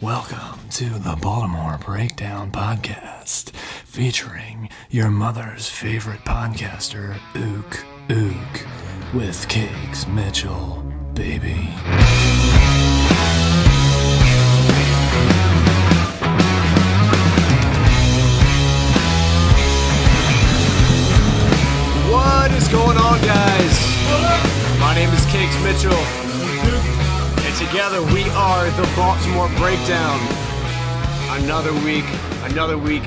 Welcome to the Baltimore Breakdown Podcast, featuring your mother's favorite podcaster, Ook, with Cakes Mitchell, baby. What is going on, guys? My name is Cakes Mitchell, and together we are the Baltimore Breakdown. Another week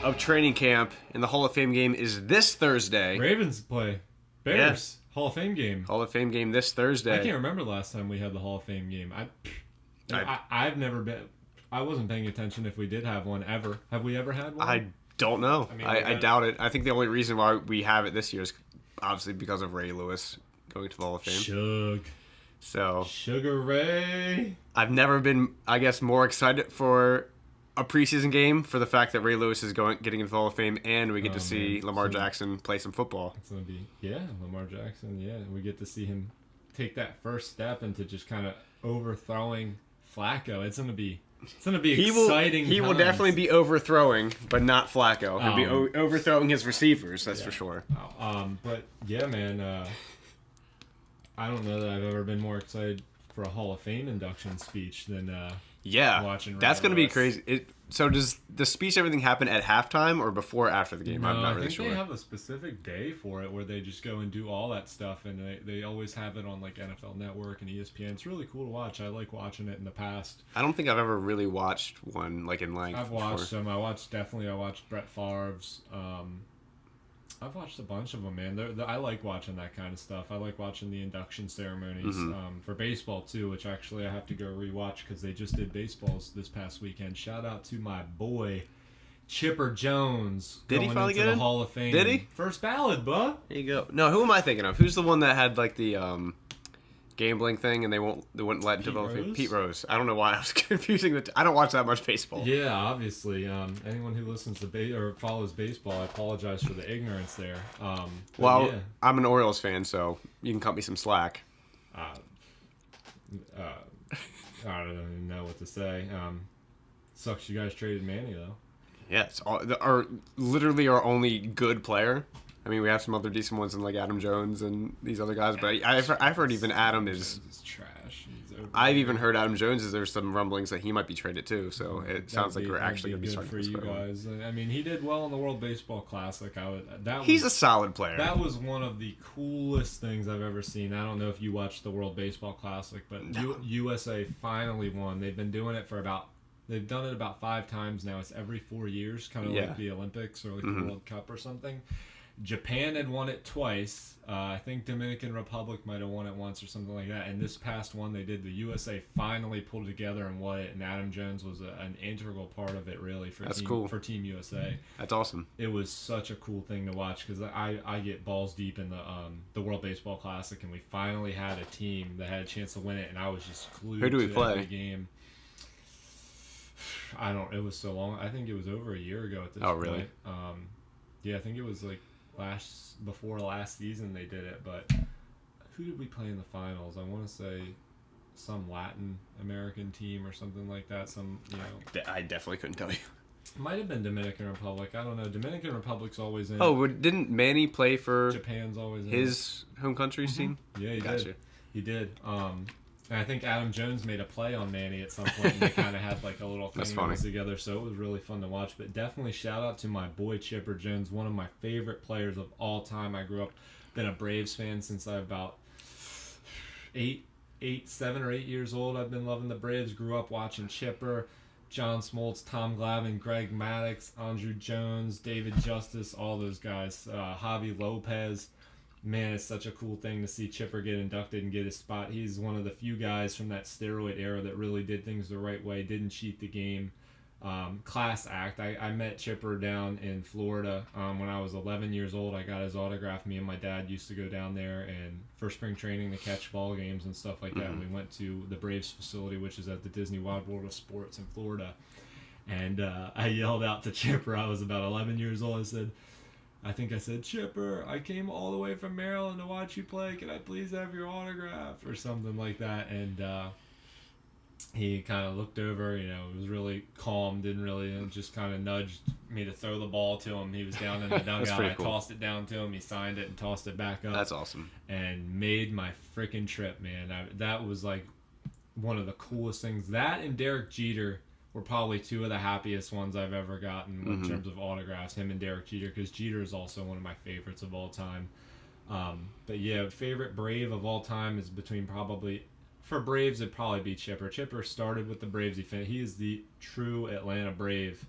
of training camp, and the Hall of Fame game is this Thursday. Ravens play. Bears. Yeah. Hall of Fame game. Hall of Fame game this Thursday. I can't remember the last time we had the Hall of Fame game. I've never been. I wasn't paying attention if we did have one ever. Have we ever had one? I don't know. I doubt it. I think the only reason why we have it this year is obviously because of Ray Lewis going to the Hall of Fame. Sugar Ray. I've never been, I guess, more excited for a preseason game for the fact that Ray Lewis is getting into the Hall of Fame, and we get to see Lamar Jackson play some football. It's gonna be Lamar Jackson. Yeah, we get to see him take that first step into just kind of overthrowing Flacco. It's gonna be exciting. He will definitely be overthrowing, but not Flacco. He'll be overthrowing his receivers. That's for sure. But yeah, man. I don't know that I've ever been more excited for a Hall of Fame induction speech than watching. That's going to be crazy. So does the speech, everything happen at halftime or before or after the game? No, I'm not really sure. sure. They have a specific day for it where they just go and do all that stuff, and they always have it on like NFL Network and ESPN. It's really cool to watch. I like watching it in the past. I don't think I've ever really watched one like in length. I've watched them. I watched Brett Favre's. I've watched a bunch of them, man. I like watching that kind of stuff. I like watching the induction ceremonies for baseball, too, which actually I have to go rewatch because they just did baseballs this past weekend. Shout out to my boy, Chipper Jones. Did he finally get in? The Hall of Fame. Did he? First ballot, bud. There you go. No, who am I thinking of? Who's the one that had like the gambling thing and they wouldn't let into the Hall of Fame? Pete Rose. I don't know why I was confusing I don't watch that much baseball. Yeah, obviously. Anyone who listens to or follows baseball, I apologize for the ignorance there. I'm an Orioles fan, so you can cut me some slack. I don't even know what to say. Sucks you guys traded Manny, though. Yes, literally our only good player. I mean, we have some other decent ones in like Adam Jones and these other guys, but I've heard even Adam is trash. I've even heard Adam Jones there's some rumblings that he might be traded too. So it sounds like we're actually going to be starting for you guys. I mean, he did well in the World Baseball Classic. He's a solid player. That was one of the coolest things I've ever seen. I don't know if you watched the World Baseball Classic, but USA finally won. They've been doing it They've done it about 5 times now. It's every 4 years, kind of like the Olympics or like the World Cup or something. Japan had won it twice. I think Dominican Republic might have won it once or something like that. And this past one, the USA finally pulled together and won it. And Adam Jones was an integral part of it, really, for Team USA. That's awesome. It was such a cool thing to watch because I get balls deep in the World Baseball Classic, and we finally had a team that had a chance to win it, and I was just glued Who do we to play? every game. It was so long. I think it was over a year ago at this point. Oh, really? Yeah, I think it was like before last season they did it, but who did we play in the finals? I want to say some Latin American team or something like that. I definitely couldn't tell you. Might have been Dominican Republic. I don't know. Dominican Republic's always in. Oh, didn't Manny play for Japan's always in his home country's team? Yeah, he did. He did. And I think Adam Jones made a play on Manny at some point, and they kind of had like a little thing that was together, so it was really fun to watch. But definitely shout out to my boy Chipper Jones, one of my favorite players of all time. I grew up, been a Braves fan since I'm about 7 or 8 years old. I've been loving the Braves. Grew up watching Chipper, John Smoltz, Tom Glavine, Greg Maddux, Andrew Jones, David Justice, all those guys. Javi Lopez. Man, it's such a cool thing to see Chipper get inducted and get his spot. He's one of the few guys from that steroid era that really did things the right way, didn't cheat the game. Class act. I met Chipper down in Florida when I was 11 years old. I got his autograph. Me and my dad used to go down there and for spring training to catch ball games and stuff like that. We went to the Braves facility, which is at the Disney Wide World of Sports in Florida. And I yelled out to Chipper. I was about 11 years old. I think I said, Chipper, I came all the way from Maryland to watch you play. Can I please have your autograph? Or something like that. And he kind of looked over, was really calm, didn't really, just kind of nudged me to throw the ball to him. He was down in the dugout. I tossed it down to him. He signed it and tossed it back up. That's awesome. And made my freaking trip, man. That was like one of the coolest things. That and Derek Jeter were probably two of the happiest ones I've ever gotten in terms of autographs. Him and Derek Jeter, because Jeter is also one of my favorites of all time. But yeah, favorite Brave of all time is between probably... For Braves, it'd probably be Chipper. Chipper started with the Braves. He is the true Atlanta Brave.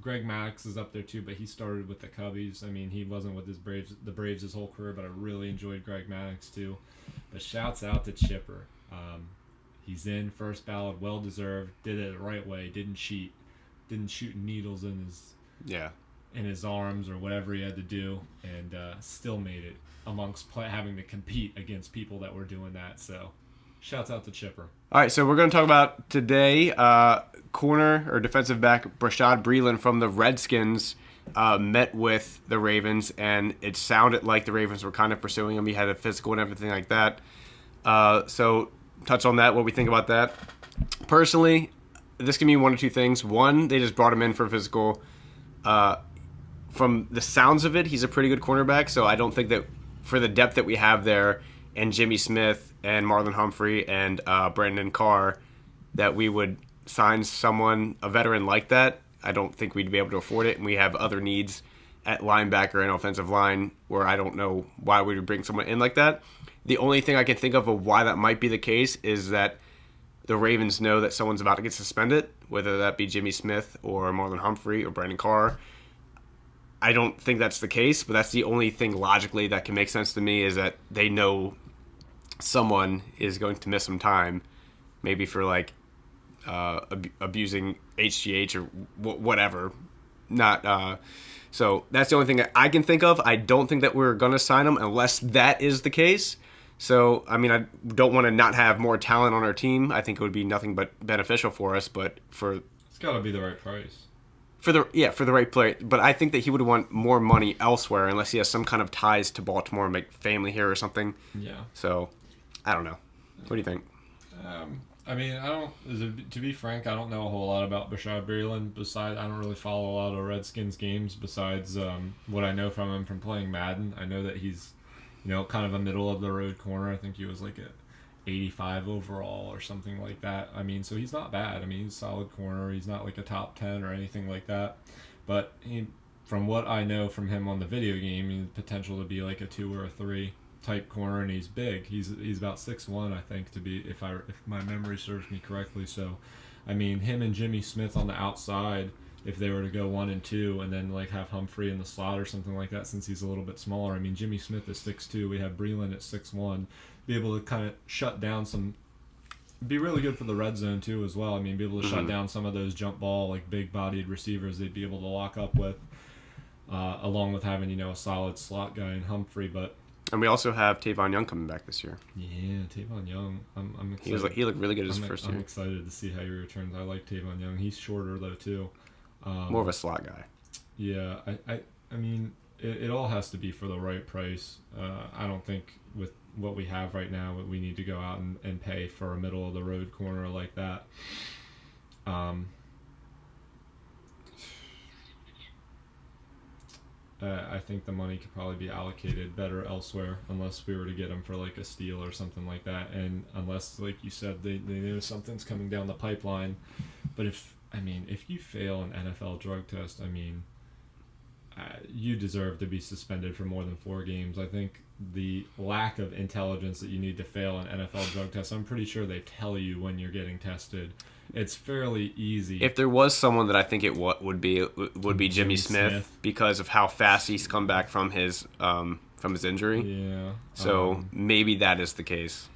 Greg Maddux is up there too, but he started with the Cubbies. I mean, he wasn't with the Braves his whole career, but I really enjoyed Greg Maddux too. But shouts out to Chipper. He's in first ballot, well deserved. Did it the right way. Didn't cheat. Didn't shoot needles in his arms or whatever he had to do, and still made it amongst having to compete against people that were doing that. So. Shouts out to Chipper. All right, so we're going to talk about today corner or defensive back Bashaud Breeland from the Redskins met with the Ravens, and it sounded like the Ravens were kind of pursuing him. He had a physical and everything like that. So touch on that, what we think about that. Personally, this can mean one of two things. One, they just brought him in for a physical. From the sounds of it, he's a pretty good cornerback, so I don't think that for the depth that we have there, and Jimmy Smith and Marlon Humphrey and Brandon Carr, that we would sign a veteran like that. I don't think we'd be able to afford it, and we have other needs at linebacker and offensive line where I don't know why we would bring someone in like that. The only thing I can think of why that might be the case is that the Ravens know that someone's about to get suspended, whether that be Jimmy Smith or Marlon Humphrey or Brandon Carr. I don't think that's the case, but that's the only thing logically that can make sense to me, is that they know someone is going to miss some time, maybe for abusing HGH or whatever. So that's the only thing that I can think of. I don't think that we're going to sign him unless that is the case. So, I mean, I don't want to not have more talent on our team. I think it would be nothing but beneficial for us, but it's got to be the right price. For the right player, but I think that he would want more money elsewhere unless he has some kind of ties to Baltimore, make family here or something. Yeah. So, I don't know. What do you think? I mean, to be frank, I don't know a whole lot about Bashaud Breeland. Besides, I don't really follow a lot of Redskins games besides what I know from him from playing Madden. I know that he's, kind of a middle of the road corner. I think he was like a 85 overall or something like that. I mean, so he's not bad. I mean, he's a solid corner. He's not like a top 10 or anything like that. But from what I know from him on the video game, he has potential to be like a 2 or a 3 type corner, and he's big. He's about 6'1", I think, to be, if my memory serves me correctly. So, I mean, him and Jimmy Smith on the outside, if they were to go 1 and 2 and then like have Humphrey in the slot or something like that, since he's a little bit smaller. I mean, Jimmy Smith is 6'2". We have Breeland at 6'1". Be able to kind of shut down be really good for the red zone too as well. I mean, be able to shut down some of those jump ball, like big bodied receivers they'd be able to lock up with, along with having, a solid slot guy in Humphrey. And we also have Tavon Young coming back this year. Yeah, Tavon Young. I'm excited. He looked really good his first year. I'm excited to see how he returns. I like Tavon Young. He's shorter though too. More of a slot guy. Yeah, I mean, it all has to be for the right price. I don't think with what we have right now, we need to go out and pay for a middle of the road corner like that. I think the money could probably be allocated better elsewhere, unless we were to get him for like a steal or something like that, and unless, like you said, they know something's coming down the pipeline. But if you fail an NFL drug test, you deserve to be suspended for more than 4 games. I think the lack of intelligence that you need to fail an NFL drug test, I'm pretty sure they tell you when you're getting tested. It's fairly easy. If there was someone that I think it would be Jimmy Smith, because of how fast he's come back from his injury. Yeah. So maybe that is the case.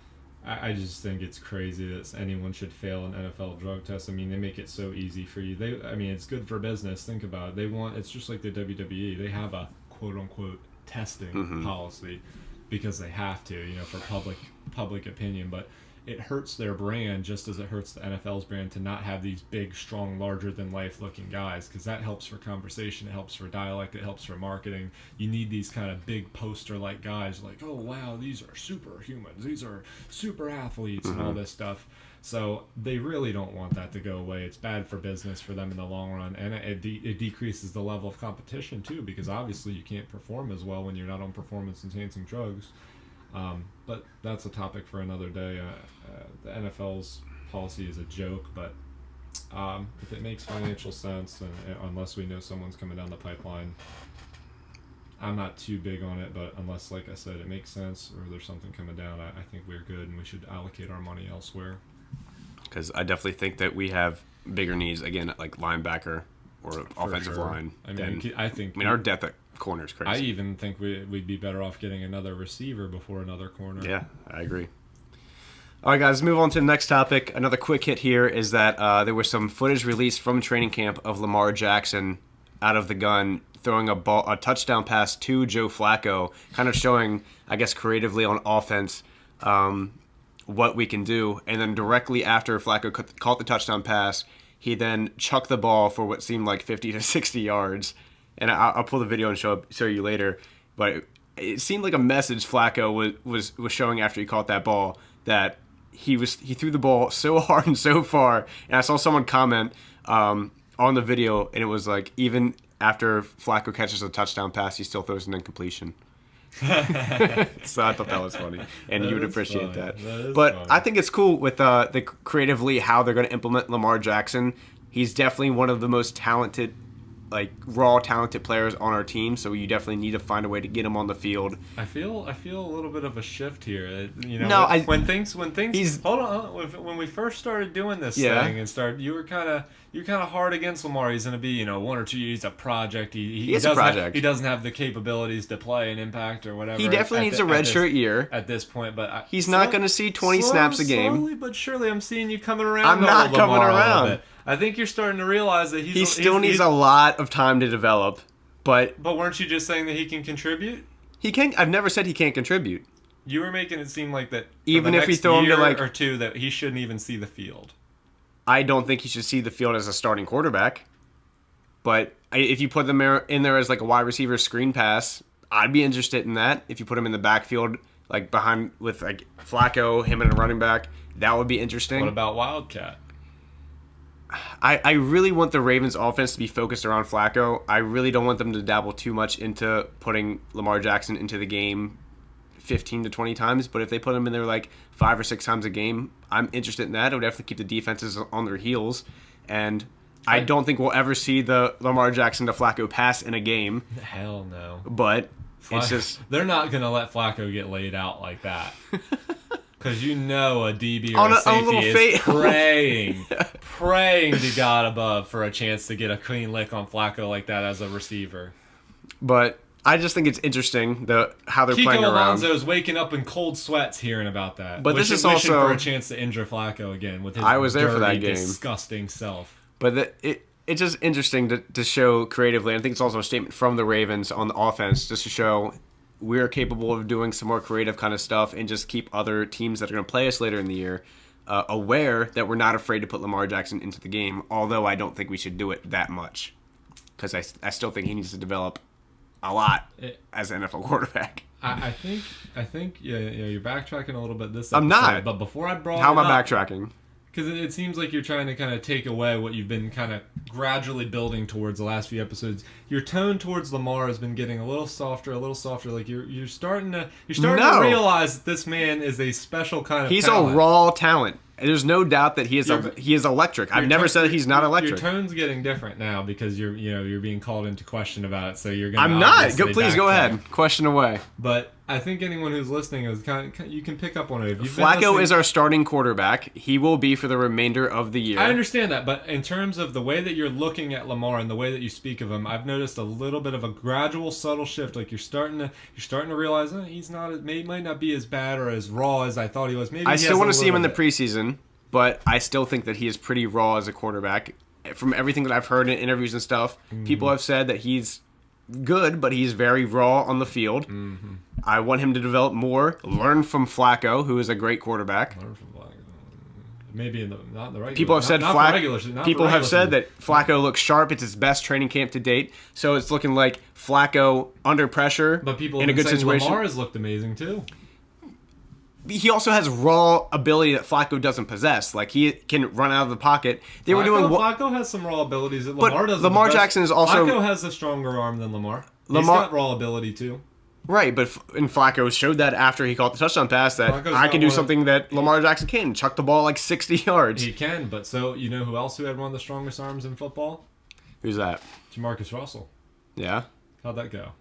I just think it's crazy that anyone should fail an NFL drug test. I mean, they make it so easy for you. It's good for business. Think about it. It's just like the WWE. They have a quote-unquote testing policy because they have to, for public opinion. But it hurts their brand just as it hurts the NFL's brand to not have these big, strong, larger-than-life looking guys, because that helps for conversation, it helps for dialect, it helps for marketing. You need these kind of big poster-like guys like, oh, wow, these are superhumans, these are super athletes, and all this stuff. So they really don't want that to go away. It's bad for business for them in the long run, and it decreases the level of competition too, because obviously you can't perform as well when you're not on performance-enhancing drugs. But that's a topic for another day. The NFL's policy is a joke, but if it makes financial sense, and unless we know someone's coming down the pipeline, I'm not too big on it, but unless, like I said, it makes sense or there's something coming down, I think we're good and we should allocate our money elsewhere. Because I definitely think that we have bigger needs, again, like linebacker or offensive line. I mean, our depth at corner is crazy. I even think we'd be better off getting another receiver before another corner. Yeah, I agree. All right, guys, let's move on to the next topic. Another quick hit here is that there was some footage released from training camp of Lamar Jackson out of the gun throwing a touchdown pass to Joe Flacco, kind of showing, I guess, creatively on offense what we can do. And then directly after Flacco caught the touchdown pass, he then chucked the ball for what seemed like 50 to 60 yards. And I'll pull the video and show you later. But it seemed like a message Flacco was showing after he caught that ball, that he threw the ball so hard and so far. And I saw someone comment on the video, and it was like, even after Flacco catches a touchdown pass, he still throws an incompletion. So I thought that was funny, and you would appreciate that. But funny. I think it's cool with the creatively how they're going to implement Lamar Jackson. He's definitely one of the most talented, like raw talented players on our team, so you definitely need to find a way to get him on the field. I feel a little bit of a shift here. You know, no, when things hold on. When we first started doing this thing and you were kind of hard against Lamar. He's going to be 1 or 2 years a project. He is a project. He doesn't have the capabilities to play an impact or whatever. He definitely needs a redshirt year at this point, but he's not going to see 20 snaps a game. Slowly but surely, I'm seeing you coming around. I'm not coming around. I think you're starting to realize that he still needs a lot of time to develop. But weren't you just saying that he can contribute? He can. I've never said he can't contribute. You were making it seem like that even if we throw him to like or two, that he shouldn't even see the field. I don't think he should see the field as a starting quarterback. But if you put them in there as like a wide receiver screen pass, I'd be interested in that. If you put him in the backfield, like behind with like Flacco, him and a running back, that would be interesting. What about Wildcat? I really want the Ravens offense to be focused around Flacco. I really don't want them to dabble too much into putting Lamar Jackson into the game 15 to 20 times. But if they put him in there like 5 or 6 times a game, I'm interested in that. It would definitely keep the defenses on their heels. And I don't think we'll ever see the Lamar Jackson to Flacco pass in a game. Hell no. But it's just... They're not going to let Flacco get laid out like that. Because a DB or a safety is praying to God above for a chance to get a clean lick on Flacco like that as a receiver. But I just think it's interesting how they're playing around. Kiko Alonso's waking up in cold sweats hearing about that. But this is also for a chance to injure Flacco again with his I was there dirty, for that game. Disgusting self. But it's just interesting to show creatively. I think it's also a statement from the Ravens on the offense just to show we're capable of doing some more creative kind of stuff and just keep other teams that are going to play us later in the year aware that we're not afraid to put Lamar Jackson into the game, although I don't think we should do it that much because I still think he needs to develop a lot as an NFL quarterback. I think you're backtracking a little bit this episode. I'm not. But before I brought How am I backtracking? Because it seems like you're trying to kind of take away what you've been kind of gradually building towards the last few episodes. Your tone towards Lamar has been getting a little softer. Like you're starting to realize that this man is a special kind of He's talent. a raw talent. There's no doubt that he is electric. I've never said that he's not electric. Your tone's getting different now because you're being called into question about it. So you're going. I'm not. Please go ahead. Question away. But I think anyone who's listening is you can pick up on it. Flacco is our starting quarterback. He will be for the remainder of the year. I understand that, but in terms of the way that you're looking at Lamar and the way that you speak of him, I've noticed a little bit of a gradual, subtle shift. Like you're starting to realize he's not. Might not be as bad or as raw as I thought he was. Maybe I still want to see him in the preseason, but I still think that he is pretty raw as a quarterback. From everything that I've heard in interviews and stuff, people have said that he's good, but he's very raw on the field. Mm-hmm. I want him to develop more, learn from Flacco, who is a great quarterback. Learn from Flacco. Maybe not the regular. People have said that Flacco looks sharp. It's his best training camp to date. So it's looking like Flacco under pressure. But people in a have good been saying situation. Lamar has looked amazing too. he also has raw ability that Flacco doesn't possess. Like, he can run out of the pocket. Flacco has some raw abilities that Lamar doesn't. Lamar Jackson is also... Flacco has a stronger arm than Lamar. He's got raw ability, too. Right, but Flacco showed that after he caught the touchdown pass that I can do something that Lamar Jackson can. Chuck the ball like 60 yards. He can, but so you know who else who had one of the strongest arms in football? Who's that? Jamarcus Russell. Yeah? How'd that go?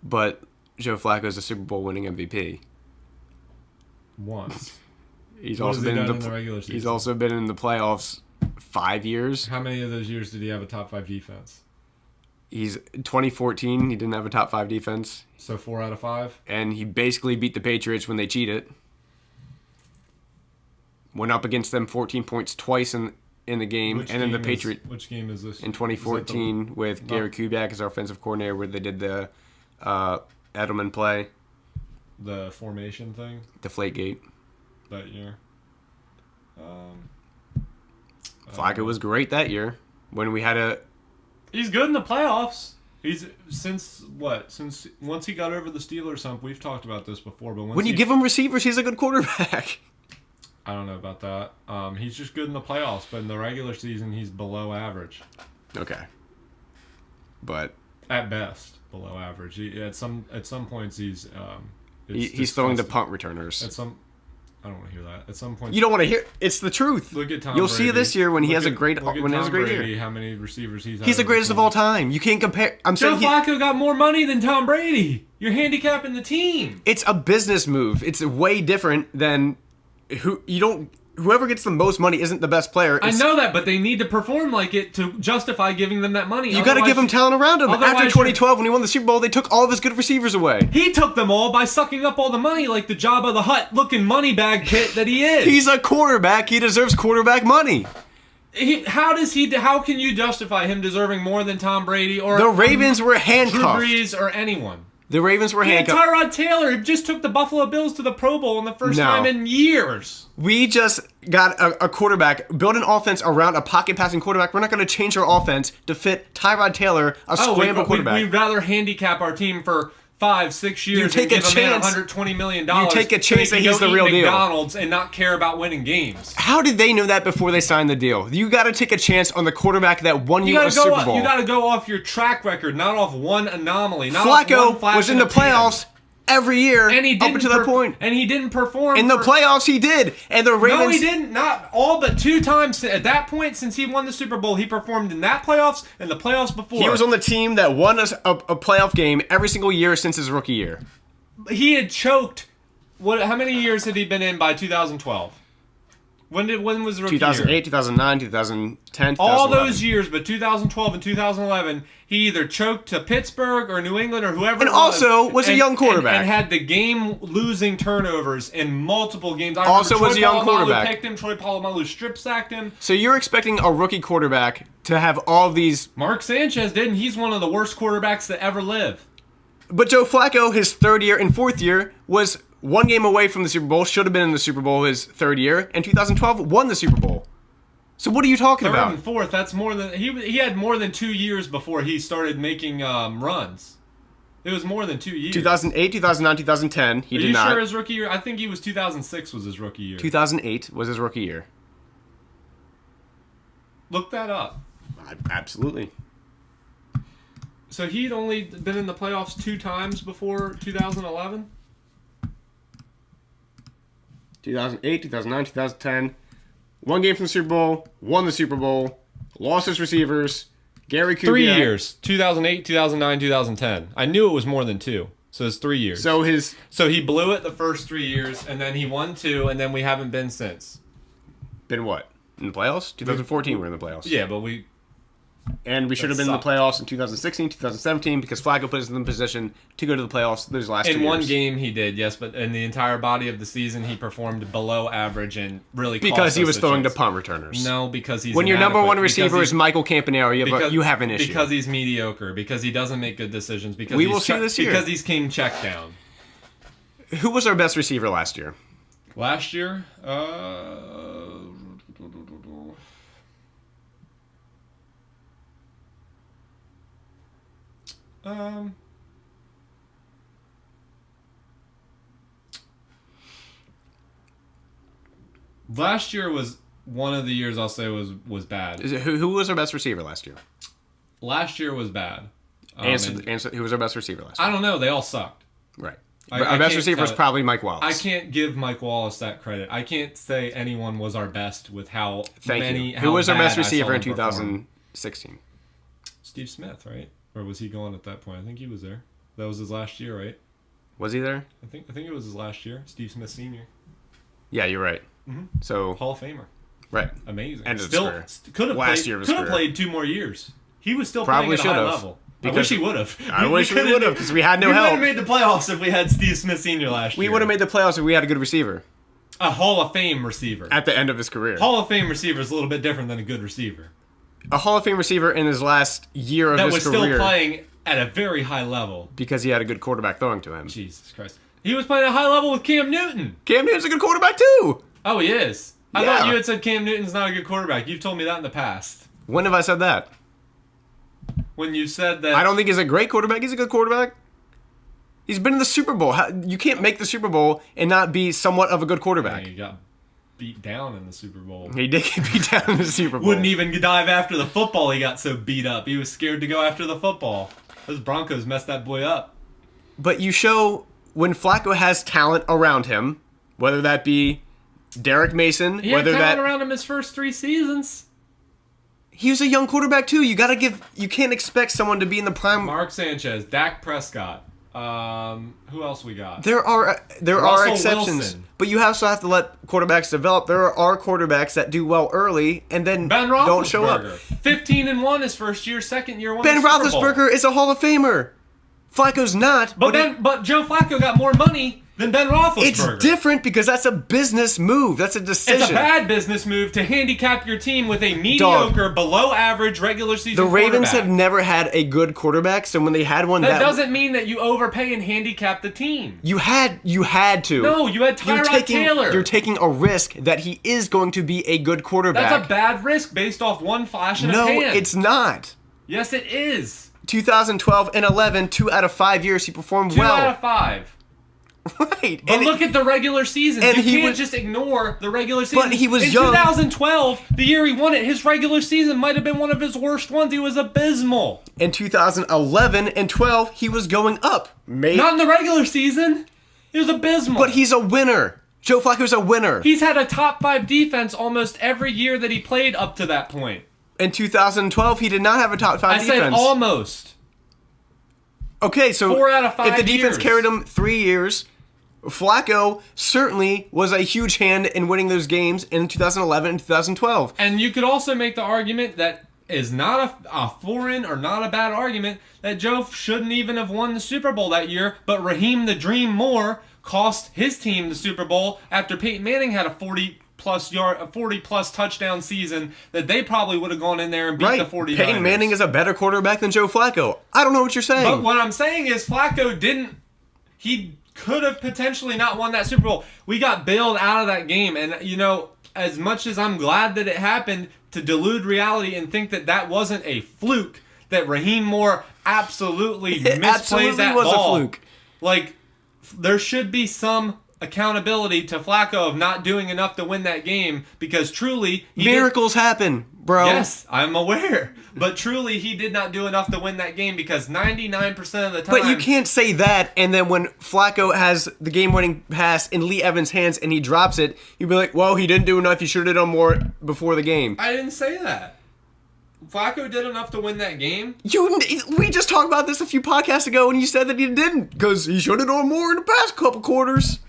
But Joe Flacco's a Super Bowl winning MVP. Once. He's also been in the regular season. He's also been in the playoffs 5 years. How many of those years did he have a top 5 defense? He's 2014. He didn't have a top 5 defense. So 4 out of 5. And he basically beat the Patriots when they cheated. Went up against them 14 points twice in the game. Which game is this? In 2014 with Gary Kubiak as our offensive coordinator, where they did the Edelman play. The formation thing. Deflategate. That year. Flacco was great that year when we had a. He's good in the playoffs. He's since once he got over the Steelers hump. We've talked about this before, but when you give him receivers, he's a good quarterback. I don't know about that. He's just good in the playoffs, but in the regular season, he's below average. Okay. But at best, below average. At some points, he's throwing to punt returners. I don't want to hear that. At some point, you don't want to hear. It's the truth. Look at Tom You'll Brady. See this year when he has a great Brady, year. How many receivers he's the greatest of all time. You can't compare. Joe Flacco got more money than Tom Brady. You're handicapping the team. It's a business move. It's way different than whoever gets the most money isn't the best player. I know that, but they need to perform like it to justify giving them that money. You got to give him talent around him. After 2012, when he won the Super Bowl, they took all of his good receivers away. He took them all by sucking up all the money like the Jabba the Hutt looking money bag pit that he is. He's a quarterback. He deserves quarterback money. How can you justify him deserving more than Tom Brady or the Ravens were handcuffed? Drew Brees or anyone? The Ravens were handcuffed. Tyrod Taylor just took the Buffalo Bills to the Pro Bowl in the first time in years. We just got a quarterback, build an offense around a pocket passing quarterback. We're not going to change our offense to fit Tyrod Taylor, a scramble quarterback. We'd rather handicap our team for 5-6 years and give a man $120 million. You take a chance that he's the real deal. McDonald's and not care about winning games. How did they know that before they signed the deal? You got to take a chance on the quarterback that won you a Super Bowl. You got to go off your track record, not off one anomaly. Flacco was in the playoffs every year up until that point. And he didn't perform. In the playoffs, he did. And the Ravens... No, he didn't. Not all but 2 times. At that point, since he won the Super Bowl, he performed in that playoffs and the playoffs before. He was on the team that won a playoff game every single year since his rookie year. He had choked. How many years had he been in by 2012? When was the rookie 2008, year? 2009, 2010, 2011. All those years, but 2012 and 2011, he either choked to Pittsburgh or New England or whoever. And also was a young quarterback. And had the game-losing turnovers in multiple games. Also was a young quarterback. Picked him. Troy Polamalu strip-sacked him. So you're expecting a rookie quarterback to have all of these... Mark Sanchez didn't. He's one of the worst quarterbacks to ever live. But Joe Flacco, his third year and fourth year, was 1 game away from the Super Bowl, should have been in the Super Bowl his third year, and 2012 won the Super Bowl. So what are you talking about? Third and fourth, that's more than... He had more than 2 years before he started making runs. It was more than 2 years. 2008, 2009, 2010, he did not. Are you sure his rookie year? I think he was 2006 was his rookie year. 2008 was his rookie year. Look that up. Absolutely. So he'd only been in the playoffs 2 times before 2011? 2008, 2009, 2010. 1 game from the Super Bowl, won the Super Bowl, lost his receivers, Gary Kubiak. 3 years. 2008, 2009, 2010. I knew it was more than 2. So it's 3 years. So he blew it the first 3 years, and then he won 2, and then we haven't been since. Been what? In the playoffs? 2014 we're in the playoffs. Yeah, but we... And we should have been in the playoffs in 2016, 2017 because Flacco put us in the position to go to the playoffs those last 2 years. In one game he did, yes, but in the entire body of the season he performed below average and really cost because he us was a throwing chance. to punt returners. No, because he's when your number one inadequate. receiver is Michael Campanaro, you have an issue. Because he's mediocre, because he doesn't make good decisions, because we will see this year. Because he's king check down. Who was our best receiver last year? Last year? Last year was one of the years I'll say was bad. Who was our best receiver last year? Last year was bad. Answer, who was our best receiver last year? I don't know. They all sucked. Right. I Our best can't receiver was probably Mike Wallace. I can't give Mike Wallace that credit. I can't say anyone was our best with how Thank many. you. Who was our best bad I saw receiver in them perform. 2016? Steve Smith, right? Or was he gone at that point? I think he was there. That was his last year, right? Was he there? I think it was his last year. Steve Smith Sr. Yeah, you're right. Mm-hmm. So Hall of Famer. right. Amazing. End of Still career. could have Last played, year of his could have career. played 2 more years. He was still Probably playing at a high should've, level. I because- wish he would have. I wish we would have because we had no we would help. have made the playoffs if we had Steve Smith Sr. last year. We would have made the playoffs if we had a good receiver a Hall of Fame receiver. at the end of his career. Hall of Fame receiver is a little bit different than a good receiver. A Hall of Fame receiver in his last year of That his was career still playing at a very high level. because he had a good quarterback throwing to him. Jesus Christ. He was playing at a high level with Cam Newton. Cam Newton's a good quarterback too. Oh, he is. I Yeah. thought you had said Cam Newton's not a good quarterback. You've told me that in the past. When have I said that? When you said that. I don't think he's a great quarterback. He's a good quarterback. He's been in the Super Bowl. You can't make the Super Bowl and not be somewhat of a good quarterback. He got beat down in the Super Bowl. He did get beat down in the Super Bowl. Wouldn't even dive after the football. He got so beat up. He was scared to go after the football. Those Broncos messed that boy up. But you show when Flacco has talent around him, whether that be Derek Mason, He had whether talent that around him his first 3 seasons. he was a young quarterback too. You can't expect someone to be in the prime. Mark Sanchez, Dak Prescott. Who else we got? There are Russell exceptions, Wilson. but you also have to let quarterbacks develop. There are quarterbacks that do well early and then Ben don't show up. Roethlisberger. 15-1 his first year, second year won Ben the Super Bowl. Roethlisberger is a Hall of Famer. Flacco's not. But Joe Flacco got more money than Ben Roethlisberger. It's different because that's a business move. That's a decision. It's a bad business move to handicap your team with a mediocre, below average regular season The Ravens quarterback. have never had a good quarterback, so when they had one, That doesn't mean that you overpay and handicap the team. you had to. No, you had Tyrod Taylor. You're taking a risk that he is going to be a good quarterback. That's a bad risk based off one flash in a No, pan. it's not. Yes, it is. 2012 and 11, 2 out of 5 years he performed 2 well. out of 5. Right. But look at the regular season. and You he can't was- just ignore the regular season. But he was in young. 2012, the year he won it, his regular season might have been one of his worst ones. He was abysmal. In 2011 and 12, he was going up. Not in the regular season. He was abysmal. But he's a winner. Joe Flacco's a winner. He's had a top 5 defense almost every year that he played up to that point. In 2012, he did not have a top 5 I defense. said almost. Okay, so 4 out of 5 if the defense years. carried him 3 years, Flacco certainly was a huge hand in winning those games in 2011 and 2012. And you could also make the argument that is not a foreign or not a bad argument that Joe shouldn't even have won the Super Bowl that year, but Raheem the Dream Moore cost his team the Super Bowl after Peyton Manning had a 40-plus touchdown season that they probably would have gone in there and beat the 49ers. Peyton Manning is a better quarterback than Joe Flacco. I don't know what you're saying. But what I'm saying is Flacco he could have potentially not won that Super Bowl. We got bailed out of that game. And, as much as I'm glad that it happened, to delude reality and think that that wasn't a fluke, that Raheem Moore absolutely misplayed absolutely that was a ball. fluke. Like, there should be some accountability to Flacco of not doing enough to win that game because truly... Miracles happen, bro. Yes, I'm aware. But truly, he did not do enough to win that game because 99% of the time... But you can't say that, and then when Flacco has the game-winning pass in Lee Evans' hands and he drops it, you'd be like, well, he didn't do enough. He should have done more before the game. I didn't say that. Flacco did enough to win that game. We just talked about this a few podcasts ago, and you said that he didn't because he should have done more in the past couple quarters.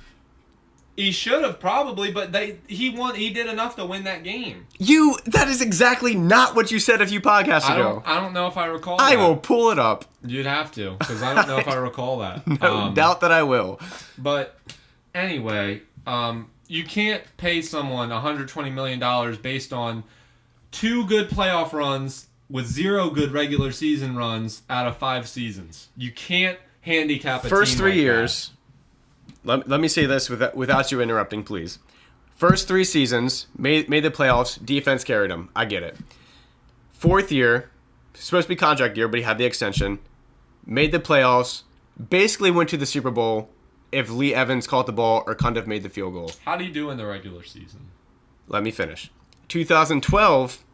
He should have probably, but he did enough to win that game. That is exactly not what you said a few podcasts ago. I don't know if I recall that. I will pull it up. You'd have to, because I don't know if I recall that. No doubt that I will. But anyway, you can't pay someone $120 million based on 2 good playoff runs with 0 good regular season runs out of 5 seasons. You can't handicap a First team 3 like years. Let me say this without you interrupting, please. First 3 seasons, made the playoffs, defense carried them. I get it. 4th year, supposed to be contract year, but he had the extension. Made the playoffs, basically went to the Super Bowl if Lee Evans caught the ball or Cundiff made the field goal. How do you do in the regular season? Let me finish. 2012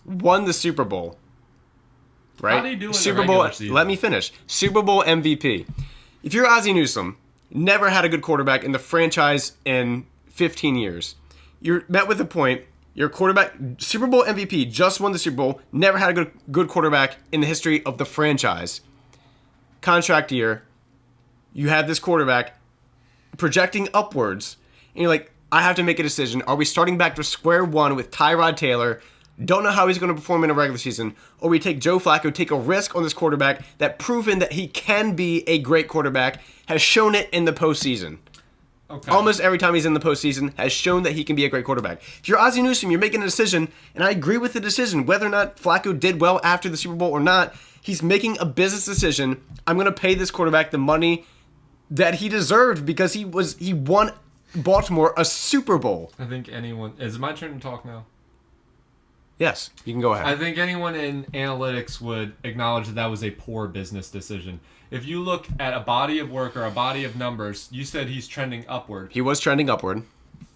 won the Super Bowl. Right? How do you do in the Super regular Bowl? season? Let me finish. Super Bowl MVP. If you're Ozzie Newsome, never had a good quarterback in the franchise in 15 years. You're met with a point. Your quarterback, Super Bowl MVP, just won the Super Bowl. Never had a good quarterback in the history of the franchise. Contract year. You have this quarterback projecting upwards, and you're like, I have to make a decision. Are we starting back to square one with Tyrod Taylor? Don't know how he's going to perform in a regular season. Or we take Joe Flacco, take a risk on this quarterback that proven that he can be a great quarterback, has shown it in the postseason. Okay. Almost every time he's in the postseason has shown that he can be a great quarterback. If you're Ozzie Newsome, you're making a decision, and I agree with the decision. Whether or not Flacco did well after the Super Bowl or not, he's making a business decision. I'm going to pay this quarterback the money that he deserved because he won Baltimore a Super Bowl. I think anyone... Is it my turn to talk now? Yes, you can go ahead. I think anyone in analytics would acknowledge that was a poor business decision. If you look at a body of work or a body of numbers, you said he's trending upward. He was trending upward.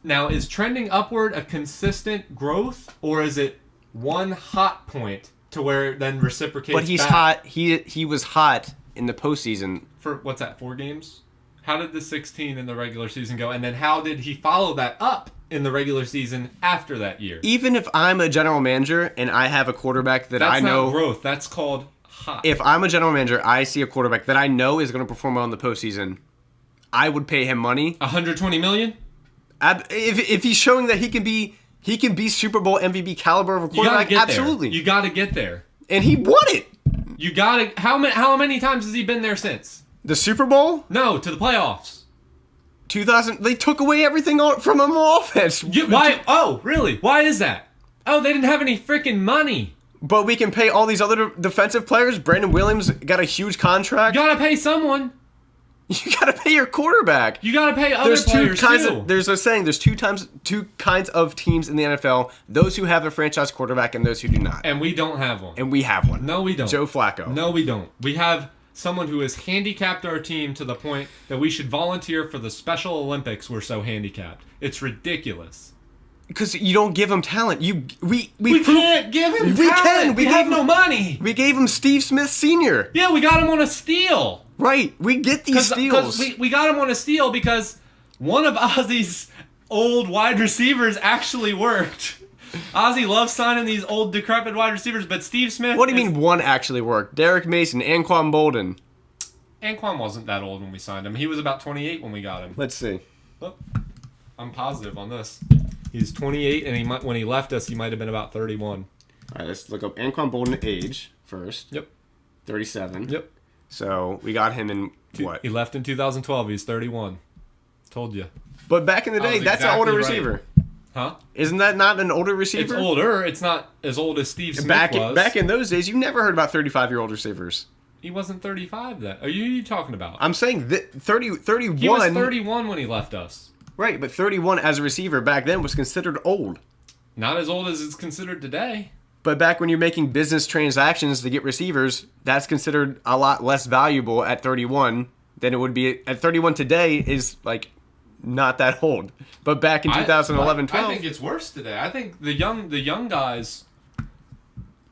Now, is trending upward a consistent growth, or is it one hot point to where it then reciprocates But he's back? hot. He was hot in the postseason. For, what's that, 4 games? How did the 16 in the regular season go? And then how did he follow that up in the regular season after that year? Even if I'm a general manager and I have a quarterback that That's I know... not growth. That's called hot. If I'm a general manager, I see a quarterback that I know is going to perform well in the postseason, I would pay him money. $120 million? If he's showing that he can be Super Bowl MVP caliber of a quarterback, absolutely. You got to get there. And he won it. You got to... How many times has he been there since? The Super Bowl? No, to the playoffs. 2000, they took away everything from him on offense. Why? Oh, really? Why is that? Oh, they didn't have any freaking money. But we can pay all these other defensive players. Brandon Williams got a huge contract. You gotta pay someone. You gotta pay your quarterback. You gotta pay other players too. There's a saying. There's two kinds of teams in the NFL: those who have a franchise quarterback and those who do not. And we don't have one. And we have one. No, we don't. Joe Flacco. No, we don't. We have someone who has handicapped our team to the point that we should volunteer for the Special Olympics. We're so handicapped. It's ridiculous. Because you don't give him talent. We can't give him talent. We can. We have no money. We gave him Steve Smith Sr. Yeah, we got him on a steal. Right. We get these steals. Because we got him on a steal because one of Ozzy's old wide receivers actually worked. Ozzy loves signing these old decrepit wide receivers, but Steve Smith... What do you mean one actually worked? Derek Mason, Anquan Bolden. Anquan wasn't that old when we signed him. He was about 28 when we got him. Let's see. Oh, I'm positive on this. He's 28, and when he left us, he might have been about 31. All right, let's look up Anquan Bolden age first. Yep. 37. Yep. So we got him in what? He left in 2012. He's 31. Told you. But back in the day, that's an older receiver. Huh? Isn't that not an older receiver? It's older. It's not as old as Steve Smith was. Back in those days, you never heard about 35-year-old receivers. He wasn't 35 then. Are you talking about? I'm saying that 31. He was 31 when he left us. Right, but 31 as a receiver back then was considered old. Not as old as it's considered today. But back when you're making business transactions to get receivers, that's considered a lot less valuable at 31 than it would be at 31 today is like not that old. But back in 2011, 12. I think it's worse today. I think the young guys,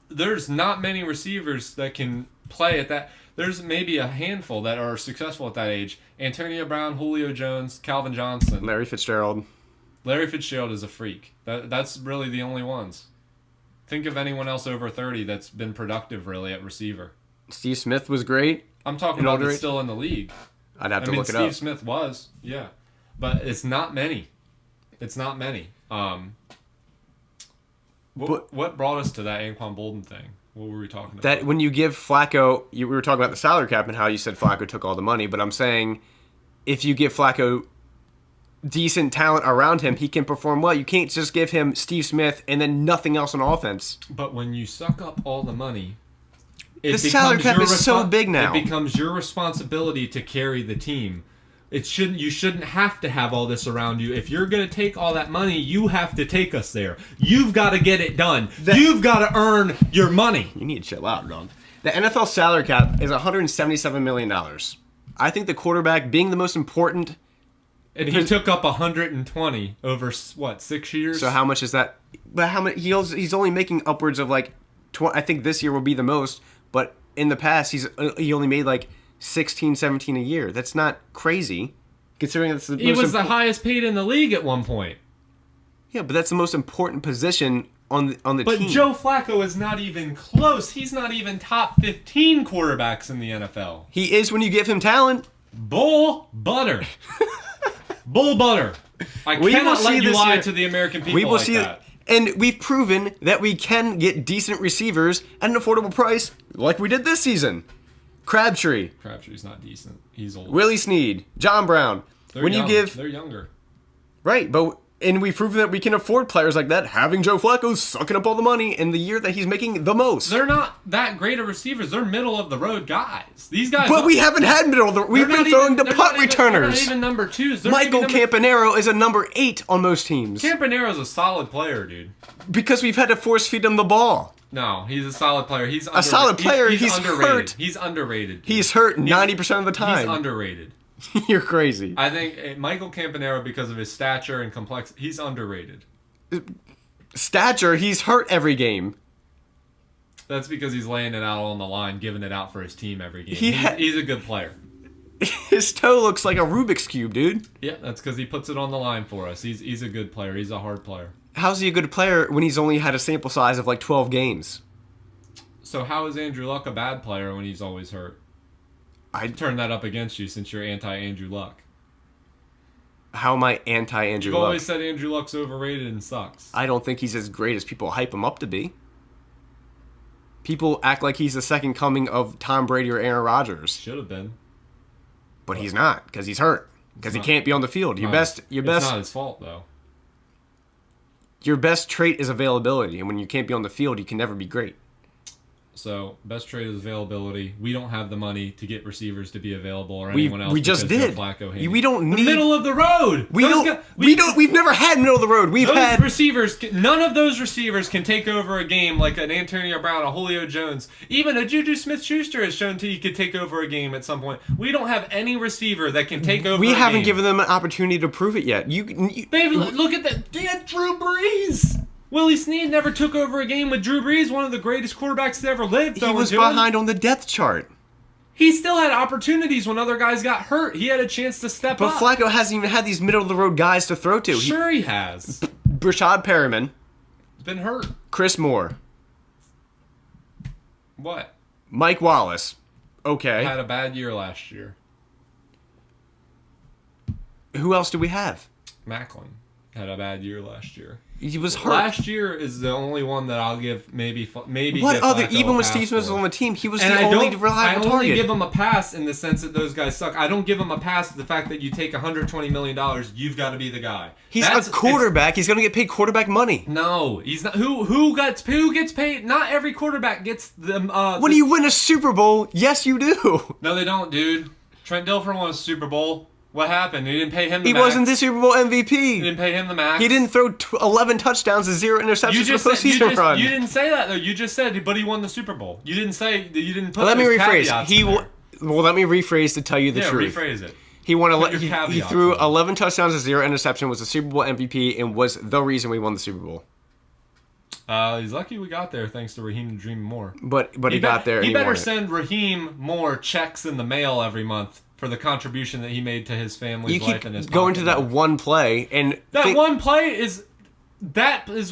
there's not many receivers that can play at that. There's maybe a handful that are successful at that age. Antonio Brown, Julio Jones, Calvin Johnson. Larry Fitzgerald. Larry Fitzgerald is a freak. That's really the only ones. Think of anyone else over 30 that's been productive really at receiver. Steve Smith was great. I'm talking about that's still in the league. I'd have to look it up. Steve Smith was, yeah. But it's not many. It's not many. What brought us to that Anquan Bolden thing? What were we talking about? That when you give Flacco, we were talking about the salary cap and how you said Flacco took all the money, but I'm saying if you give Flacco decent talent around him, he can perform well. You can't just give him Steve Smith and then nothing else on offense. But when you suck up all the money, the salary cap is so big now. It becomes your responsibility to carry the team. You shouldn't have to have all this around you. If you're going to take all that money, you have to take us there. You've got to get it done. You've got to earn your money. You need to chill out, dog. The NFL salary cap is $177 million. I think the quarterback being the most important And he took up 120 over, what, 6 years? So how much is that? But how much? He's only making upwards of like, I think this year will be the most. But in the past, he only made like 16, 17 a year. That's not crazy, considering that's the he was the highest paid in the league at one point. Yeah, but that's the most important position on the team. But Joe Flacco is not even close. He's not even top 15 quarterbacks in the NFL. He is when you give him talent. Bull butter. Bull butter. I cannot let you lie to the American people. We will like see that. And we've proven that we can get decent receivers at an affordable price, like we did this season. Crabtree. Crabtree's not decent. He's old. Willie Snead. John Brown. They're younger. Right, and we've proven that we can afford players like that, having Joe Flacco sucking up all the money in the year that he's making the most. They're not that great of receivers. They're middle-of-the-road guys. These guys... But we haven't had middle of the... We've been throwing to punt returners. They're not even number 2s. Michael Campanaro is a number 8 on most teams. Campanero's a solid player, dude. Because we've had to force feed him the ball. No, he's a solid player. He's a solid player. He's underrated. hurt. He's underrated. Dude. He's hurt 90% of the time. He's underrated. You're crazy. I think Michael Campanaro, because of his stature and complexity, he's underrated. Stature, he's hurt every game. That's because he's laying it out on the line, giving it out for his team every game. He's a good player. His toe looks like a Rubik's Cube, dude. Yeah, that's because he puts it on the line for us. He's a good player. He's a hard player. How's he a good player when he's only had a sample size of like 12 games? So how is Andrew Luck a bad player when he's always hurt? I'd turn that up against you since you're anti-Andrew Luck. How am I anti-Andrew Luck? You've always said Andrew Luck's overrated and sucks. I don't think he's as great as people hype him up to be. People act like he's the second coming of Tom Brady or Aaron Rodgers. Should have been. But he's not, because he's hurt. Because he can't be on the field. It's not his fault, though. Your best trait is availability, and when you can't be on the field, you can never be great. So, best trait is availability. We don't have the money to get receivers to be available or anyone else. We just did. We don't need the middle of the road. We've never had middle of the road. We've had receivers. None of those receivers can take over a game like an Antonio Brown, a Julio Jones, even a Juju Smith-Schuster has shown he could take over a game at some point. We don't have any receiver that can take over. We haven't given them an opportunity to prove it yet. Baby, look at that. They had Drew Brees. Willie Snead never took over a game with Drew Brees, one of the greatest quarterbacks that ever lived. He was behind on the depth chart. He still had opportunities when other guys got hurt. He had a chance to step up. But Flacco hasn't even had these middle-of-the-road guys to throw to. Sure he has. Bashaud Perriman. Been hurt. Chris Moore. What? Mike Wallace. Okay. Had a bad year last year. Who else do we have? Macklin had a bad year last year. He was hurt. Last year is the only one that I'll give maybe. What other? Even when Steve Smith was on the team, he was the only reliable target. I only give him a pass in the sense that those guys suck. I don't give him a pass to the fact that you take $120 million, you've got to be the guy. He's a quarterback. He's going to get paid quarterback money. No, he's not. Who gets paid? Not every quarterback gets them. When you win a Super Bowl, yes, you do. No, they don't, dude. Trent Dilfer won a Super Bowl. What happened? He didn't pay him the max. He wasn't the Super Bowl MVP. He didn't pay him the max. He didn't throw 11 touchdowns and 0 interceptions for the postseason run. You didn't say that, though. You just said, but he won the Super Bowl. You didn't say, you didn't put Let me rephrase. Let me rephrase rephrase to tell you the truth. Yeah, rephrase it. He threw 11 touchdowns and 0 interception, was the Super Bowl MVP, and was the reason we won the Super Bowl. He's lucky we got there thanks to Raheem the Dream Moore. But he got there. He better send Raheem Moore checks in the mail every month for the contribution that he made to his family's life and his going to that one play and one play is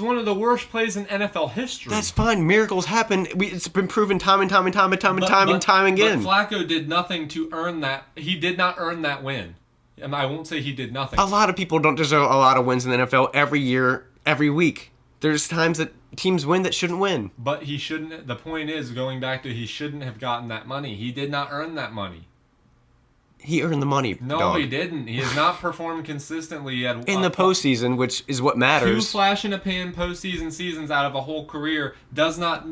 one of the worst plays in NFL history. That's fine. Miracles happen. It's been proven time and time again. But Flacco did nothing to earn that. He did not earn that win. And I won't say he did nothing. A lot of people don't deserve a lot of wins in the NFL every year, every week. There's times that teams win that shouldn't win. But he shouldn't. The point is, going back to he shouldn't have gotten that money. He did not earn that money. He earned the money. No, dog. He didn't. He has not performed consistently. He had in the postseason, which is what matters. 2 flash in a pan postseason seasons out of a whole career does not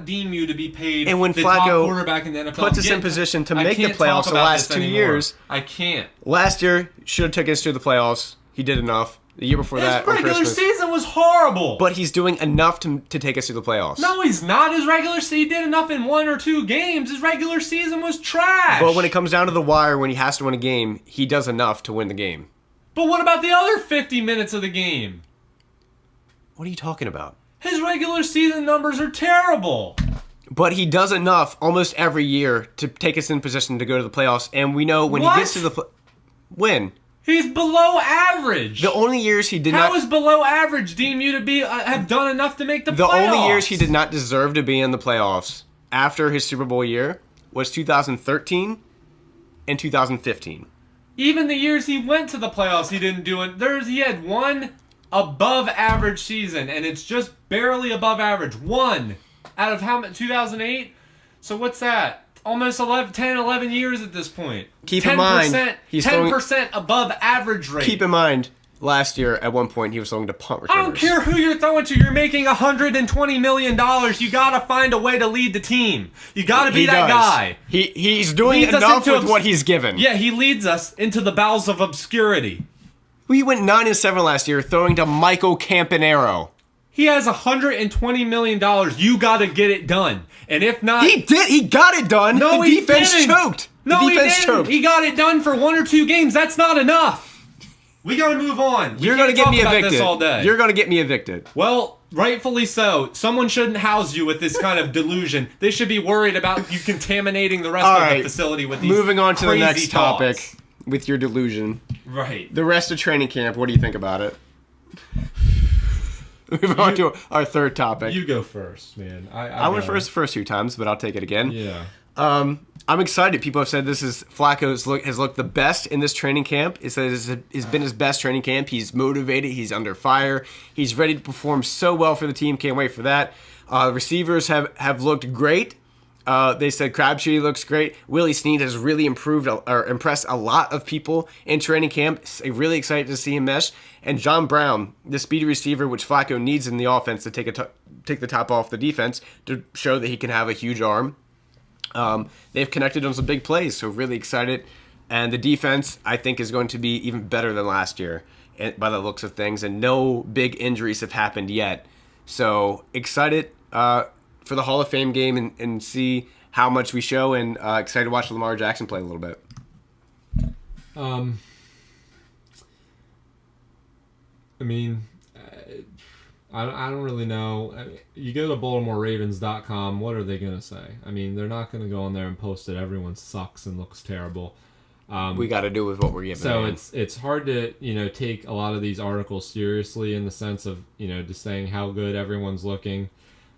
deem you to be paid. And when the Flacco top quarterback in the NFL puts us in position to make the playoffs the last 2 years, I can't. Last year should have took us to the playoffs. He did enough. The year before that, His on regular Christmas. season was horrible. But he's doing enough to take us to the playoffs. No, he's not. His regular season, he did enough in 1 or 2 games. His regular season was trash. But when it comes down to the wire, when he has to win a game, he does enough to win the game. But what about the other 50 minutes of the game? What are you talking about? His regular season numbers are terrible. But he does enough almost every year to take us in position to go to the playoffs. And we know when What? he gets to the win. He's below average. The only years he did How not. is below average deem you to be have done enough to make the The playoffs? only years he did not deserve to be in the playoffs after his Super Bowl year was 2013 and 2015. Even the years he went to the playoffs, he didn't do it. He had one above average season, and it's just barely above average. One out of how many? 2008? So what's that? Almost 11 years at this point. Keep in mind, 10% above average rate. Keep in mind, last year at one point he was throwing to punt returners. I don't care who you're throwing to. You're making $120 million. You gotta find a way to lead the team. You gotta be that guy. He's doing Leads us enough into with what he's given. Yeah, he leads us into the bowels of obscurity. We went 9-7 last year throwing to Michael Campanaro. He has $120 million. You gotta get it done. And if not... He did. He got it done. No, the he defense didn't. choked. No, the he defense didn't. choked. He got it done for 1 or 2 games. That's not enough. We gotta move on. You're gonna get me evicted. This all day. You're gonna get me evicted. Well, rightfully so. Someone shouldn't house you with this kind of delusion. They should be worried about you contaminating the rest All of right. the facility with these Moving on to the crazy next thoughts. topic with your delusion. Right. The rest of training camp. What do you think about it? Moving on to our third topic. You go first, man. I went first the first 2 times, but I'll take it again. Yeah. I'm excited. People have said Flacco has looked the best in this training camp. It's been his best training camp. He's motivated. He's under fire. He's ready to perform so well for the team. Can't wait for that. Receivers have looked great. They said Crabtree looks great. Willie Snead has really impressed a lot of people in training camp. Really excited to see him mesh. And John Brown, the speedy receiver, which Flacco needs in the offense to take the top off the defense to show that he can have a huge arm. They've connected on some big plays, so really excited. And the defense, I think, is going to be even better than last year by the looks of things. And no big injuries have happened yet. So excited for the Hall of Fame game and see how much we show, and excited to watch Lamar Jackson play a little bit. I mean, I don't really know. I mean, you go to BaltimoreRavens.com, what are they going to say? I mean, they're not going to go on there and post that everyone sucks and looks terrible. We got to do with what we're given. So man. it's hard to, take a lot of these articles seriously in the sense of, just saying how good everyone's looking.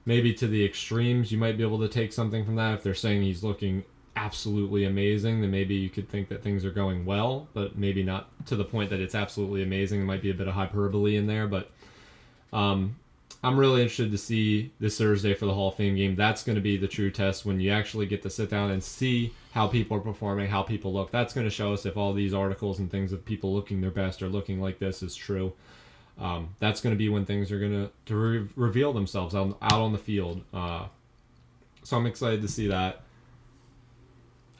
Maybe to the extremes, you might be able to take something from that. If they're saying he's looking absolutely amazing, then maybe you could think that things are going well, but maybe not to the point that it's absolutely amazing. There might be a bit of hyperbole in there, but I'm really interested to see this Thursday for the Hall of Fame game. That's going to be the true test when you actually get to sit down and see how people are performing, how people look. That's going to show us if all these articles and things of people looking their best or looking like this is true. That's going to be when things are going to reveal themselves out on the field. So I'm excited to see that.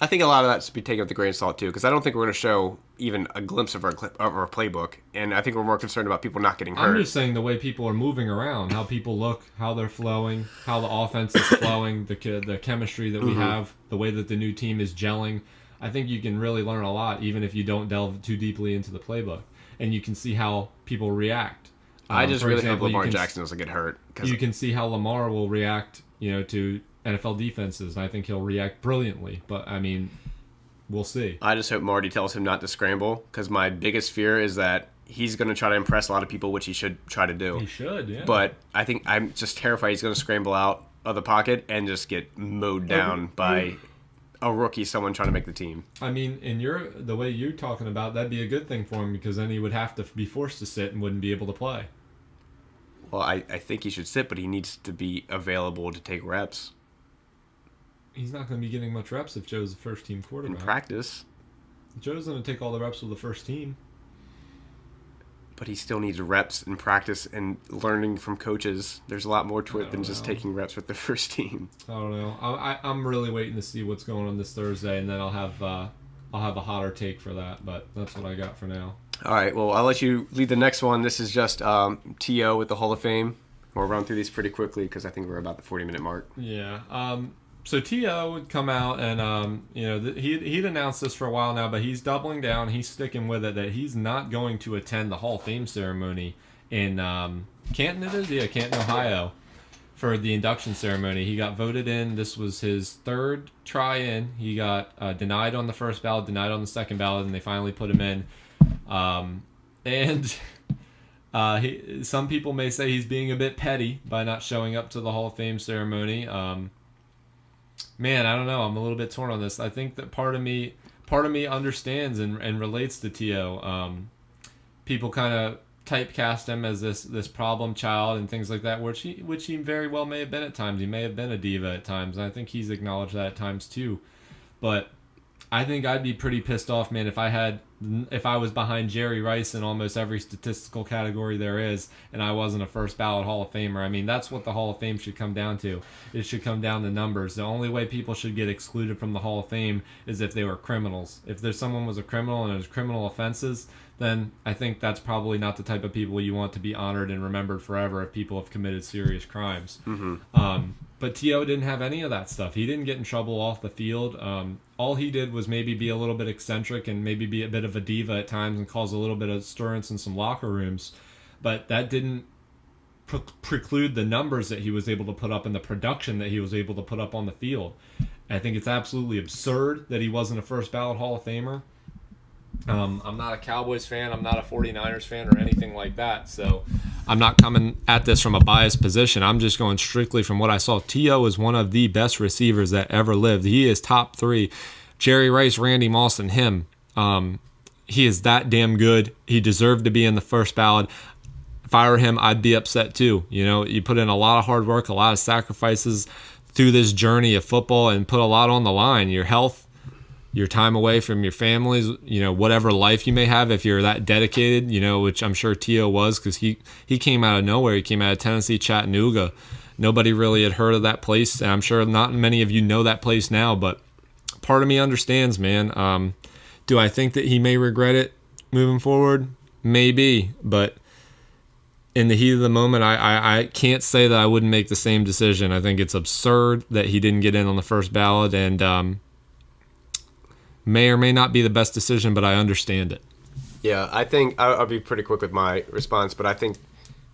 I think a lot of that should be taken with a grain of salt too, because I don't think we're going to show even a glimpse of our playbook, and I think we're more concerned about people not getting hurt. I'm just saying the way people are moving around, how people look, how they're flowing, how the offense is flowing, the chemistry that we have, the way that the new team is gelling. I think you can really learn a lot, even if you don't delve too deeply into the playbook, and you can see how people react. I just really hope Lamar Jackson Jackson doesn't get hurt. You can see how Lamar will react, to NFL defenses, and I think he'll react brilliantly. But, I mean, we'll see. I just hope Marty tells him not to scramble, because my biggest fear is that he's going to try to impress a lot of people, which he should try to do. He should, yeah. But I think I'm just terrified he's going to scramble out of the pocket and just get mowed down by a rookie, someone trying to make the team. I mean, the way you're talking about, that'd be a good thing for him, because then he would have to be forced to sit and wouldn't be able to play. Well, I think he should sit, but he needs to be available to take reps. He's not going to be getting much reps if Joe's the first-team quarterback. In practice. Joe's going to take all the reps with the first team. But he still needs reps in practice and learning from coaches. There's a lot more to it than just taking reps with the first team. I don't know. I'm really waiting to see what's going on this Thursday, and then I'll have a hotter take for that. But that's what I got for now. All right, well, I'll let you lead the next one. This is just T.O. with the Hall of Fame. We'll run through these pretty quickly because I think we're about the 40-minute mark. Yeah. So T.O. would come out and, he'd announced this for a while now, but he's doubling down. He's sticking with it that he's not going to attend the Hall of Fame ceremony in Canton, it is? Yeah, Canton, Ohio, for the induction ceremony. He got voted in. This was his third try in. He got denied on the first ballot, denied on the second ballot, and they finally put him in. Some people may say he's being a bit petty by not showing up to the Hall of Fame ceremony. Man, I don't know. I'm a little bit torn on this. I think that part of me understands and relates to T.O. People kind of typecast him as this problem child and things like that, which he very well may have been at times. He may have been a diva at times, and I think he's acknowledged that at times too. But I think I'd be pretty pissed off, man, if I was behind Jerry Rice in almost every statistical category there is, and I wasn't a first ballot Hall of Famer. I mean, that's what the Hall of Fame should come down to. It should come down to numbers. The only way people should get excluded from the Hall of Fame is if they were criminals. If someone was a criminal and there's criminal offenses, then I think that's probably not the type of people you want to be honored and remembered forever if people have committed serious crimes. Mm-hmm. But T.O. didn't have any of that stuff. He didn't get in trouble off the field. All he did was maybe be a little bit eccentric and maybe be a bit of a diva at times and cause a little bit of stirrance in some locker rooms. But that didn't preclude the numbers that he was able to put up and the production that he was able to put up on the field. I think it's absolutely absurd that he wasn't a first ballot Hall of Famer. I'm not a Cowboys fan. I'm not a 49ers fan or anything like that. So I'm not coming at this from a biased position. I'm just going strictly from what I saw. T.O. is one of the best receivers that ever lived. He is top 3. Jerry Rice, Randy Moss, and him. He is that damn good. He deserved to be in the first ballot. If I were him, I'd be upset too. You know, you put in a lot of hard work, a lot of sacrifices through this journey of football and put a lot on the line. Your health, your time away from your families, whatever life you may have if you're that dedicated, which I'm sure T.O. was, because he came out of nowhere. He came out of Tennessee, Chattanooga. Nobody really had heard of that place, and I'm sure not many of you know that place now, but part of me understands, man. Do I think that he may regret it moving forward? Maybe, but in the heat of the moment, I can't say that I wouldn't make the same decision. I think it's absurd that he didn't get in on the first ballot, and may or may not be the best decision, but I understand it. Yeah, I think I'll be pretty quick with my response, but I think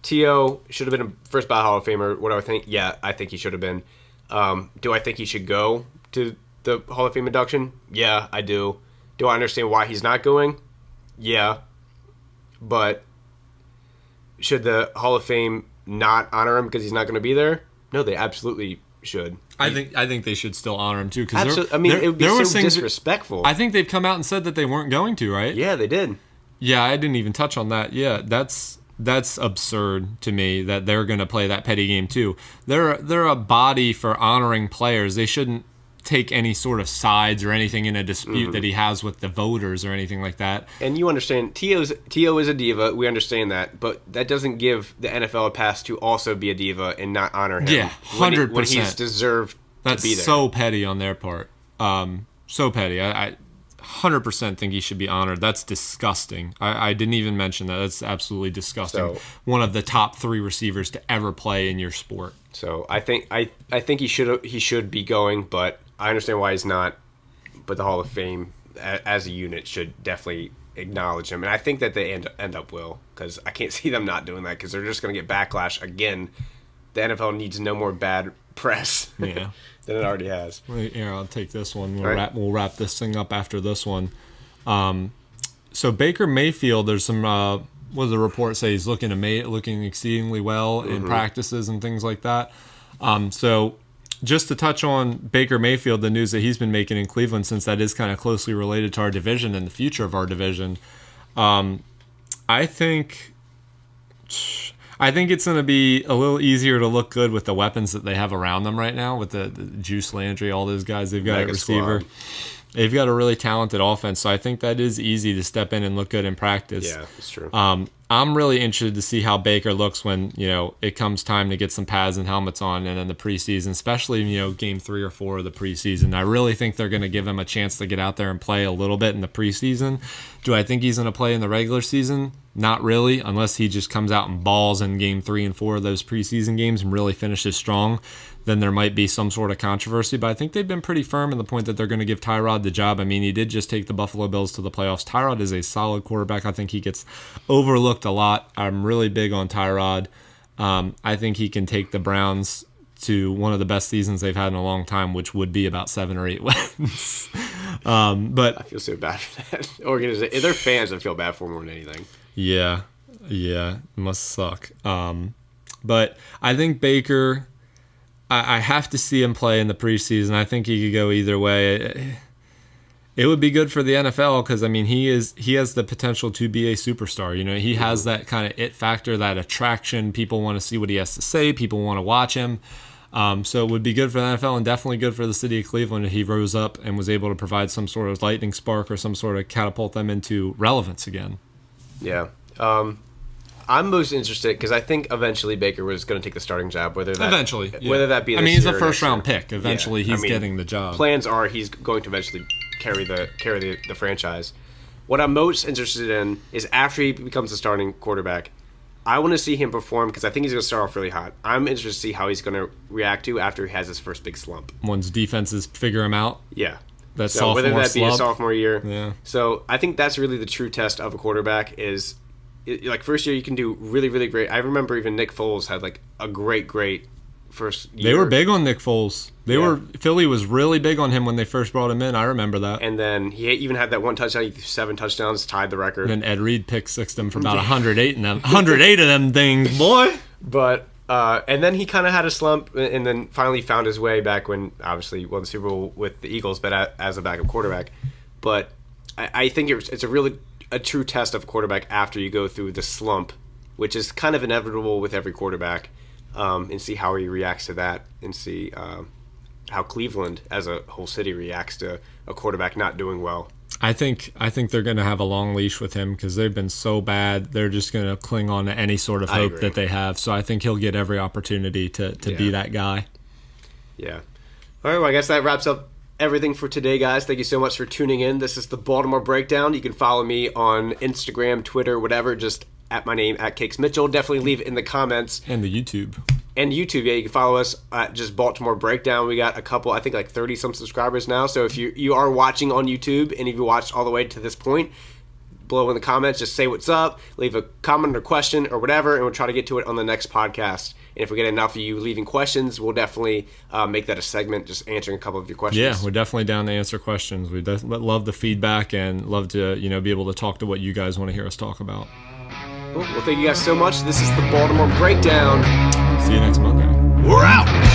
T.O. should have been a first ballot Hall of Famer. What do I think? Yeah, I think he should have been. Do I think he should go to the Hall of Fame induction? Yeah, I do. Do I understand why he's not going? Yeah. But should the Hall of Fame not honor him because he's not going to be there? No, they absolutely should. I think they should still honor him too. Absolutely. I mean, it would be so disrespectful. I think they've come out and said that they weren't going to, right? Yeah, they did. Yeah, I didn't even touch on that. Yeah, that's absurd to me that they're going to play that petty game too. They're a body for honoring players. They shouldn't take any sort of sides or anything in a dispute that he has with the voters or anything like that. And you understand, T.O. is a diva. We understand that, but that doesn't give the NFL a pass to also be a diva and not honor him. Yeah, 100%. When he's deserved to be there. That's so petty on their part. So petty. I 100% think he should be honored. That's disgusting. I didn't even mention that. That's absolutely disgusting. So, one of the top 3 receivers to ever play in your sport. So I think he should be going, but I understand why he's not. But the Hall of Fame as a unit should definitely acknowledge him, and I think that they end up will, because I can't see them not doing that, because they're just going to get backlash again. The NFL needs no more bad press than it already has. Here, I'll take this one. We'll wrap this thing up after this one. So Baker Mayfield, there's some what does the report say? He's looking exceedingly well in practices and things like that. So just to touch on Baker Mayfield, the news that he's been making in Cleveland, since that is kind of closely related to our division and the future of our division, I think it's going to be a little easier to look good with the weapons that they have around them right now, with the Juice Landry, all those guys. They've got a receiver. They've got a really talented offense, so I think that is easy to step in and look good in practice. Yeah, that's true. I'm really interested to see how Baker looks when, it comes time to get some pads and helmets on and in the preseason, especially, game 3 or 4 of the preseason. I really think they're going to give him a chance to get out there and play a little bit in the preseason. Do I think he's going to play in the regular season? Not really, unless he just comes out and balls in game 3 and 4 of those preseason games and really finishes strong. Then there might be some sort of controversy, but I think they've been pretty firm in the point that they're going to give Tyrod the job. I mean, he did just take the Buffalo Bills to the playoffs. Tyrod is a solid quarterback. I think he gets overlooked a lot. I'm really big on Tyrod. I think he can take the Browns to one of the best seasons they've had in a long time, which would be about 7 or 8 wins. But I feel so bad for that organization. They're fans. I feel bad for more than anything. Yeah, it must suck. But I think Baker, I have to see him play in the preseason. I think he could go either way. It would be good for the NFL because, I mean, he has the potential to be a superstar. He has that kind of it factor, that attraction. People want to see what he has to say. People want to watch him. So it would be good for the NFL and definitely good for the city of Cleveland if he rose up and was able to provide some sort of lightning spark or some sort of catapult them into relevance again. Yeah. I'm most interested because I think eventually Baker was going to take the starting job. Whether that be this he's a year or first next round year. pick. Eventually, he's getting the job. Plans are he's going to eventually carry the franchise. What I'm most interested in is after he becomes the starting quarterback, I want to see him perform because I think he's going to start off really hot. I'm interested to see how he's going to react to after he has his first big slump. Once defenses figure him out. Yeah. That so whether that be slump. a sophomore year. Yeah. So I think that's really the true test of a quarterback is. Like first year you can do really, really great. I remember even Nick Foles had like a great first year. They were big on Nick Foles. Philly was really big on him when they first brought him in. I remember that. And then he even had that one touchdown. He threw 7 touchdowns, tied the record. And then Ed Reed pick-sixed him for about 108 of them things, boy. But and then he kind of had a slump, and then finally found his way back when obviously won the Super Bowl with the Eagles, but as a backup quarterback. But I think it's a true test of a quarterback after you go through the slump, which is kind of inevitable with every quarterback, and see how he reacts to that, and see how Cleveland as a whole city reacts to a quarterback not doing well. I think they're going to have a long leash with him because they've been so bad. They're just going to cling on to any sort of hope that they have. So I think he'll get every opportunity to be that guy. Yeah. All right, well, I guess that wraps up everything for today, guys. Thank you so much for tuning in. This is the Baltimore Breakdown. You can follow me on Instagram, Twitter, whatever, just at my name, at Cakes Mitchell. Definitely leave it in the comments. And the YouTube. And YouTube, yeah, you can follow us at just Baltimore Breakdown. We got a couple, I think like 30-some subscribers now. So if you are watching on YouTube and if you watched all the way to this point, below in the comments, just say what's up, leave a comment or question or whatever, and we'll try to get to it on the next podcast. And if we get enough of you leaving questions, we'll definitely make that a segment, just answering a couple of your questions. Yeah, we're definitely down to answer questions. We love the feedback and love to be able to talk to what you guys want to hear us talk about. Cool. Well, thank you guys so much. This is the Baltimore Breakdown. See you next Monday. We're out!